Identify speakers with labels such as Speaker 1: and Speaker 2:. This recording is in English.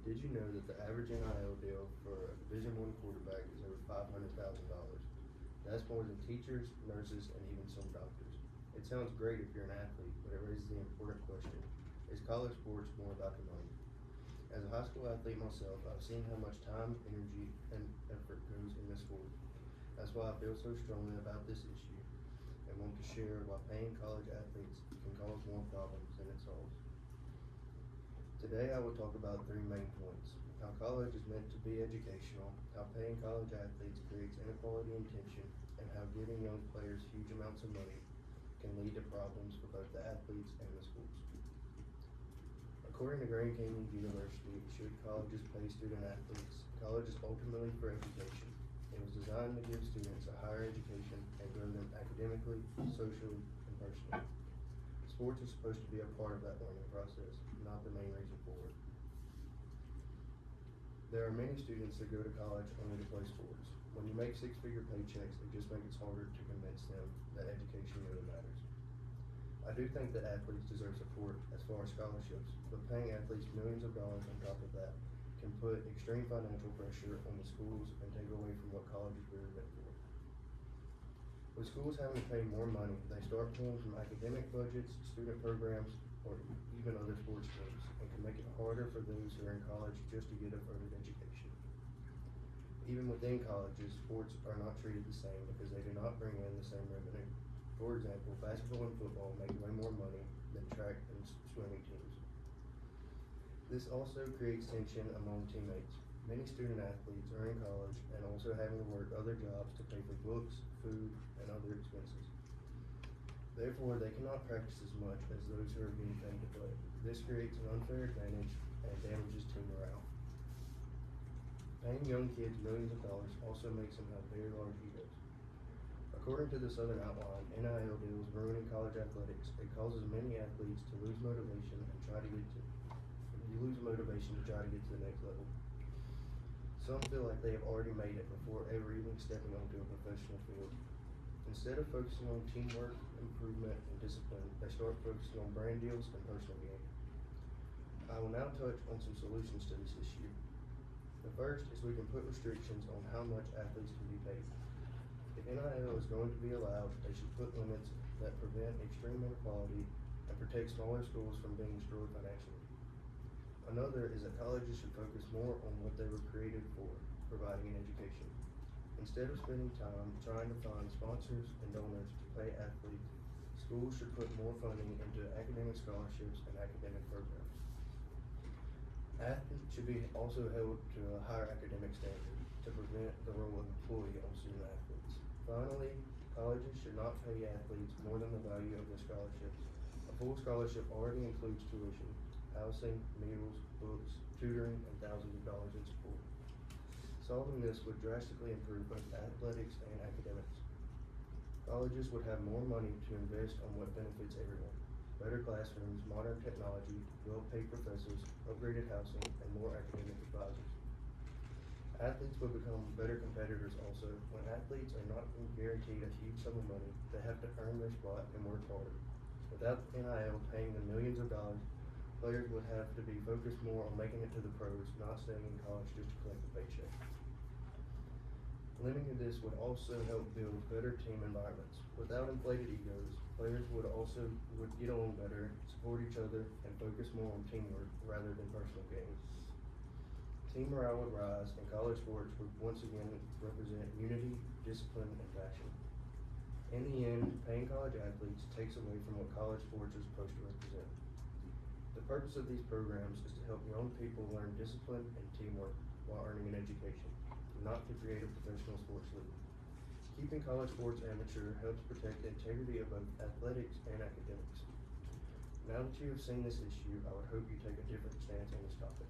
Speaker 1: Did you know that the average NIL deal for a Division I quarterback is over $500,000? That's more than teachers, nurses, and even some doctors. It sounds great if you're an athlete, but it raises the important question: is college sports more about the money? As a high school athlete myself, I've seen how much time, energy, and effort goes in this sport. That's why I feel so strongly about this issue and want to share why paying college athletes can cause more problems than it solves. Today I will talk about 3 main points: how college is meant to be educational, how paying college athletes creates inequality and tension, and how giving young players huge amounts of money can lead to problems for both the athletes and the schools. According to Grand Canyon University, should colleges pay student athletes? College is ultimately for education. It was designed to give students a higher education and grow them academically, socially, and personally. Sports is supposed to be a part of that learning process, not the main reason for it. There are many students that go to college only to play sports. When you make 6-figure paychecks, it just makes it harder to convince them that education really matters. I do think that athletes deserve support as far as scholarships, but paying athletes millions of dollars on top of that can put extreme financial pressure on the schools and take away from what college is really meant for. With schools having to pay more money, they start pulling from academic budgets, student programs, or even other sports teams, and can make it harder for those who are in college just to get a further education. Even within colleges, sports are not treated the same because they do not bring in the same revenue. For example, basketball and football make way more money than track and swimming teams. This also creates tension among teammates. Many student athletes are in college and also having to work other jobs to pay for books, food, and other expenses. Therefore, they cannot practice as much as those who are being paid to play. This creates an unfair advantage and damages team morale. Paying young kids millions of dollars also makes them have very large egos. According to the Southern Outline, NIL deals ruining college athletics. It causes many athletes to lose motivation to try to get to the next level. Some feel like they have already made it before ever even stepping onto a professional field. Instead of focusing on teamwork, improvement, and discipline, they start focusing on brand deals and personal gain. I will now touch on some solutions to this issue. The first is we can put restrictions on how much athletes can be paid. If NIL is going to be allowed, they should put limits that prevent extreme inequality and protect smaller schools from being destroyed financially. Another is that colleges should focus more on what they were created for, providing an education. Instead of spending time trying to find sponsors and donors to pay athletes, schools should put more funding into academic scholarships and academic programs. Athletes should be also held to a higher academic standard to prevent the role of employee on student athletes. Finally, colleges should not pay athletes more than the value of their scholarship. A full scholarship already includes tuition, housing, meals, books, tutoring, and thousands of dollars in support. Solving this would drastically improve both athletics and academics. Colleges would have more money to invest on what benefits everyone: better classrooms, modern technology, well-paid professors, upgraded housing, and more academic advisors. Athletes will become better competitors also. When athletes are not guaranteed a huge sum of money, they have to earn their spot and work harder. Without NIL paying them millions of dollars, players would have to be focused more on making it to the pros, not staying in college just to collect a paycheck. Limiting this would also help build better team environments. Without inflated egos, players would get along better, support each other, and focus more on teamwork rather than personal gain. Team morale would rise, and college sports would once again represent unity, discipline, and passion. In the end, paying college athletes takes away from what college sports are supposed to represent. The purpose of these programs is to help young people learn discipline and teamwork while earning an education, not to create a professional sports league. Keeping college sports amateur helps protect the integrity of both athletics and academics. Now that you have seen this issue, I would hope you take a different stance on this topic.